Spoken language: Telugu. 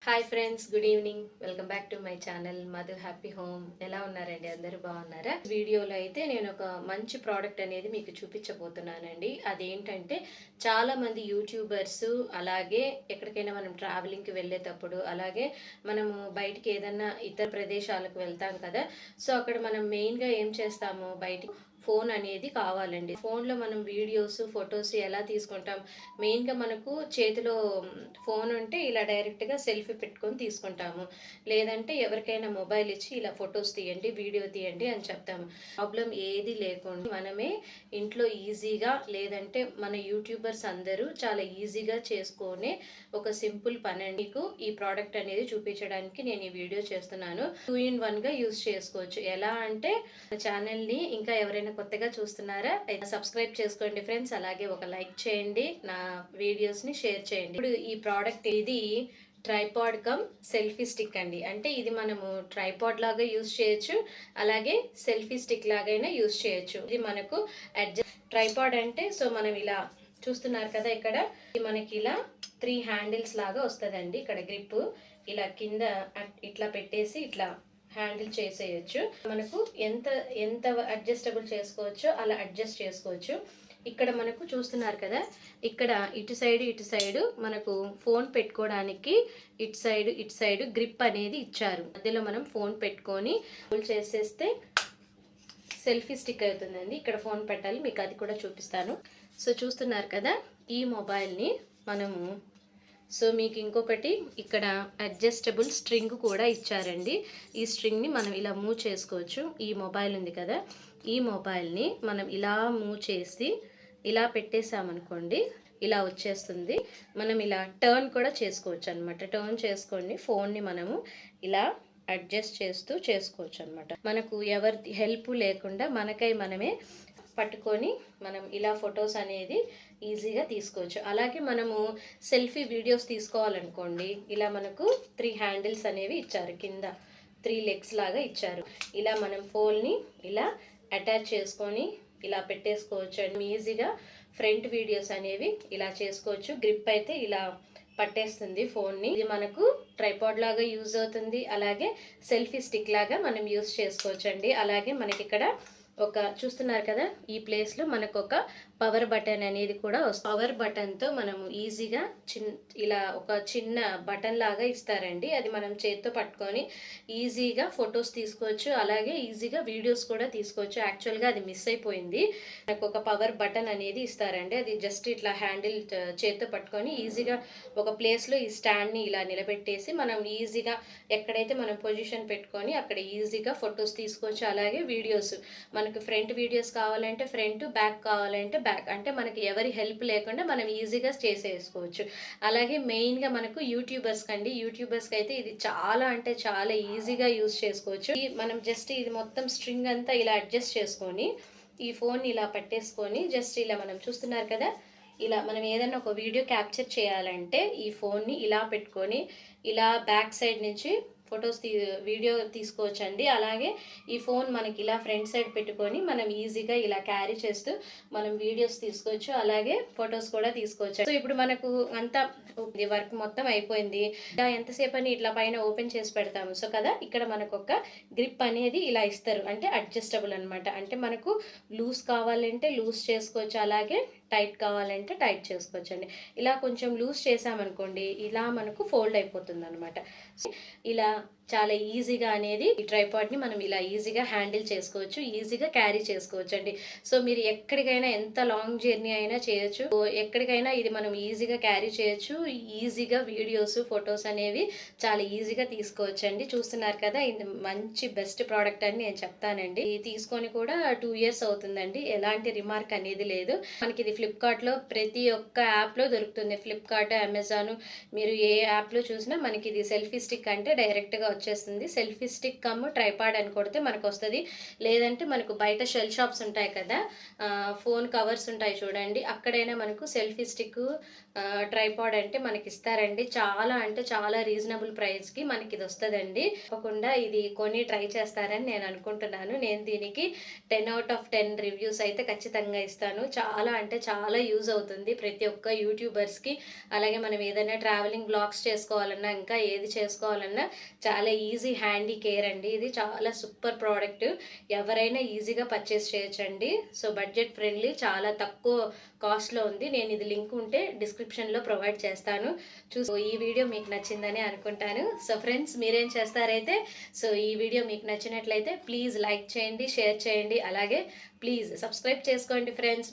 Hi friends, good evening. Welcome back to my channel Madhu happy home. ఎలా ఉన్నారండి? అందరూ బాగున్నారా? వీడియోలో అయితే నేను ఒక మంచి ప్రోడక్ట్ అనేది మీకు చూపించబోతున్నానండి. అదేంటంటే చాలా మంది యూట్యూబర్స్, అలాగే ఎక్కడికైనా మనం ట్రావెలింగ్కి వెళ్ళేటప్పుడు, అలాగే మనము బయటికి ఏదన్నా ఇతర ప్రదేశాలకు వెళ్తాం కదా. సో అక్కడ మనం మెయిన్గా ఏం చేస్తాము, బయటికి ఫోన్ అనేది కావాలండి. ఫోన్లో మనం వీడియోస్, ఫొటోస్ ఎలా తీసుకుంటాం? మెయిన్గా మనకు చేతిలో ఫోన్ ఉంటే ఇలా డైరెక్ట్గా సెల్ఫీ పెట్టుకొని తీసుకుంటాము. లేదంటే ఎవరికైనా మొబైల్ ఇచ్చి ఇలా ఫొటోస్ తీయండి, వీడియో తీయండి అని చెప్తాము. ప్రాబ్లం ఏది లేకుండా మనమే ఇంట్లో ఈజీగా, లేదంటే మన యూట్యూబర్స్ అందరూ చాలా ఈజీగా చేసుకునే ఒక సింపుల్ పని అండి. మీకు ఈ ప్రోడక్ట్ అనేది చూపించడానికి నేను ఈ వీడియో చేస్తున్నాను. 2-in-1గా యూస్ చేసుకోవచ్చు. ఎలా అంటే ఛానల్ని ఇంకా ఎవరైనా కొత్తగా చూస్తున్నారా అయితే సబ్స్క్రైబ్ చేసుకోండి ఫ్రెండ్స్. అలాగే ఒక లైక్ చేయండి, నా వీడియోస్ని షేర్ చేయండి. ఇప్పుడు ఈ ప్రోడక్ట్ ఇది ట్రైపాడ్ కమ్ సెల్ఫీ స్టిక్ అండి. అంటే ఇది మనము ట్రైపాడ్ లాగా యూస్ చేయొచ్చు, అలాగే సెల్ఫీ స్టిక్ లాగైనా యూస్ చేయొచ్చు. ఇది మనకు ట్రైపాడ్ అంటే సో మనం ఇలా చూస్తున్నారు కదా, ఇక్కడ మనకి ఇలా 3 హ్యాండిల్స్ లాగా వస్తుందండి. ఇక్కడ గ్రిప్ ఇలా కింద ఇట్లా పెట్టేసి ఇట్లా హ్యాండిల్ చేసేయచ్చు. మనకు ఎంత ఎంత అడ్జస్టబుల్ చేసుకోవచ్చో అలా అడ్జస్ట్ చేసుకోవచ్చు. ఇక్కడ మనకు చూస్తున్నారు కదా, ఇక్కడ ఇటు సైడ్ మనకు ఫోన్ పెట్టుకోవడానికి ఇటు సైడ్ గ్రిప్ అనేది ఇచ్చారు. మధ్యలో మనం ఫోన్ పెట్టుకొని హోల్డ్ చేసేస్తే సెల్ఫీ స్టిక్ అవుతుందండి. ఇక్కడ ఫోన్ పెట్టాలి, మీకు అది కూడా చూపిస్తాను. సో చూస్తున్నారు కదా, ఈ మొబైల్ని మనము మీకు ఇంకొకటి ఇక్కడ అడ్జస్టబుల్ స్ట్రింగ్ కూడా ఇచ్చారండి. ఈ స్ట్రింగ్ని మనం ఇలా మూవ్ చేసుకోవచ్చు. ఈ మొబైల్ ఉంది కదా, ఈ మొబైల్ని మనం ఇలా మూవ్ చేసి ఇలా పెట్టేసామనుకోండి, ఇలా వచ్చేస్తుంది. మనం ఇలా టర్న్ కూడా చేసుకోవచ్చు అనమాట. టర్న్ చేసుకొని ఫోన్ని మనము ఇలా అడ్జస్ట్ చేస్తూ చేసుకోవచ్చు అనమాట. మనకు ఎవరి హెల్ప్ లేకుండా మనమే పట్టుకొని మనం ఇలా ఫొటోస్ అనేది ఈజీగా తీసుకోవచ్చు. అలాగే మనము సెల్ఫీ వీడియోస్ తీసుకోవాలనుకోండి, ఇలా మనకు 3 హ్యాండిల్స్ అనేవి ఇచ్చారు, కింద 3 లెగ్స్ లాగా ఇచ్చారు. ఇలా మనం ఫోన్ని ఇలా అటాచ్ చేసుకొని ఇలా పెట్టేసుకోవచ్చు అండి. ఈజీగా ఫ్రంట్ వీడియోస్ అనేవి ఇలా చేసుకోవచ్చు. గ్రిప్ అయితే ఇలా పట్టేస్తుంది ఫోన్ని. ఇది మనకు ట్రైపాడ్ లాగా యూజ్ అవుతుంది, అలాగే సెల్ఫీ స్టిక్ లాగా మనం యూజ్ చేసుకోవచ్చు అండి. అలాగే మనకి ఇక్కడ ఒక చూస్తున్నారు కదా, ఈ ప్లేస్లో మనకు ఒక పవర్ బటన్ అనేది కూడా వస్తుంది. పవర్ బటన్తో మనము ఈజీగా ఇలా ఒక చిన్న బటన్ లాగా ఇస్తారండి. అది మనం చేత్తో పట్టుకొని ఈజీగా ఫొటోస్ తీసుకోవచ్చు, అలాగే ఈజీగా వీడియోస్ కూడా తీసుకోవచ్చు. యాక్చువల్గా అది మిస్ అయిపోయింది. మనకు ఒక పవర్ బటన్ అనేది ఇస్తారండి. అది జస్ట్ ఇట్లా హ్యాండిల్ చేత్తో పట్టుకొని ఈజీగా ఒక ప్లేస్లో ఈ స్టాండ్ని ఇలా నిలబెట్టేసి మనం ఈజీగా ఎక్కడైతే మనం పొజిషన్ పెట్టుకొని అక్కడ ఈజీగా ఫొటోస్ తీసుకోవచ్చు. అలాగే వీడియోస్ మనకు ఫ్రంట్ వీడియోస్ కావాలంటే ఫ్రంట్, బ్యాక్ కావాలంటే బ్యాక్, అంటే మనకి ఎవరి హెల్ప్ లేకుండా మనం ఈజీగా చేసేసుకోవచ్చు. అలాగే మెయిన్గా మనకు యూట్యూబర్స్కి అయితే ఇది చాలా అంటే చాలా ఈజీగా యూజ్ చేసుకోవచ్చు. మనం జస్ట్ ఇది మొత్తం స్ట్రింగ్ అంతా ఇలా అడ్జస్ట్ చేసుకొని ఈ ఫోన్ ఇలా పట్టేసుకొని జస్ట్ ఇలా మనం చూస్తున్నారు కదా, ఇలా మనం ఏదైనా ఒక వీడియో క్యాప్చర్ చేయాలంటే ఈ ఫోన్ని ఇలా పెట్టుకొని ఇలా బ్యాక్ సైడ్ నుంచి ఫొటోస్ వీడియో తీసుకోవచ్చు అండి. అలాగే ఈ ఫోన్ మనకి ఇలా ఫ్రంట్ సైడ్ పెట్టుకొని మనం ఈజీగా ఇలా క్యారీ చేస్తూ మనం వీడియోస్ తీసుకోవచ్చు, అలాగే ఫొటోస్ కూడా తీసుకోవచ్చు. సో ఇప్పుడు మనకు అంతా వర్క్ మొత్తం అయిపోయింది. ఎంతసేపు అని ఇట్లా పైన ఓపెన్ చేసి పెడతాము. సో కదా, ఇక్కడ మనకు ఒక గ్రిప్ అనేది ఇలా ఇస్తారు, అంటే అడ్జస్టబుల్ అనమాట. అంటే మనకు లూజ్ కావాలంటే లూజ్ చేసుకోవచ్చు, అలాగే టైట్ కావాలంటే టైట్ చేసుకోవచ్చు అండి. ఇలా కొంచెం లూజ్ చేసామనుకోండి, ఇలా మనకు ఫోల్డ్ అయిపోతుంది అనమాట. ఇలా చాలా ఈజీగా అనేది ఈ ట్రైపాడ్ని మనం ఇలా ఈజీగా హ్యాండిల్ చేసుకోవచ్చు, ఈజీగా క్యారీ చేసుకోవచ్చు అండి. సో మీరు ఎక్కడికైనా ఎంత లాంగ్ జర్నీ అయినా చేయొచ్చు, ఎక్కడికైనా ఇది మనం ఈజీగా క్యారీ చేయొచ్చు. ఈజీగా వీడియోస్, ఫొటోస్ అనేవి చాలా ఈజీగా తీసుకోవచ్చు అండి. చూస్తున్నారు కదా, ఇది మంచి బెస్ట్ ప్రోడక్ట్ అని నేను చెప్తానండి. ఇది తీసుకొని కూడా 2 years అవుతుందండి. ఎలాంటి రిమార్క్ అనేది లేదు. మనకి ఇది ఫ్లిప్కార్ట్లో ప్రతి ఒక్క యాప్లో దొరుకుతుంది. ఫ్లిప్కార్ట్, అమెజాన్, మీరు ఏ యాప్లో చూసినా మనకి ఇది సెల్ఫీ స్టిక్ అంటే డైరెక్ట్గా వచ్చేస్తుంది. సెల్ఫీ స్టిక్ కమ్ ట్రైపాడ్ అని కొడితే మనకు వస్తుంది. లేదంటే మనకు బయట షెల్ షాప్స్ ఉంటాయి కదా, ఫోన్ కవర్స్ ఉంటాయి చూడండి, అక్కడైనా మనకు సెల్ఫీ స్టిక్, ట్రైపాడ్ అంటే మనకి ఇస్తారండి. చాలా అంటే చాలా రీజనబుల్ ప్రైస్కి మనకి ఇది వస్తుందండి. తప్పకుండా ఇది కొని ట్రై చేస్తారని నేను అనుకుంటున్నాను. నేను దీనికి 10 out of 10 రివ్యూస్ అయితే ఖచ్చితంగా ఇస్తాను. చాలా అంటే చాలా యూజ్ అవుతుంది ప్రతి ఒక్క యూట్యూబర్స్కి. అలాగే మనం ఏదైనా ట్రావెలింగ్ బ్లాగ్స్ చేసుకోవాలన్నా, ఇంకా ఏది చేసుకోవాలన్నా చాలా ఈజీ హ్యాండీ కేర్ అండి. ఇది చాలా సూపర్ ప్రోడక్ట్. ఎవరైనా ఈజీగా పర్చేస్ చేయొచ్చండి. సో బడ్జెట్ ఫ్రెండ్లీ, చాలా తక్కువ కాస్ట్లో ఉంది. నేను ఇది లింక్ ఉంటే డిస్క్రిప్షన్లో ప్రొవైడ్ చేస్తాను. ఈ వీడియో మీకు నచ్చిందని అనుకుంటాను. సో ఫ్రెండ్స్, మీరేం చేస్తారైతే, సో ఈ వీడియో మీకు నచ్చినట్లయితే ప్లీజ్ లైక్ చేయండి, షేర్ చేయండి, అలాగే ప్లీజ్ సబ్స్క్రైబ్ చేసుకోండి ఫ్రెండ్స్.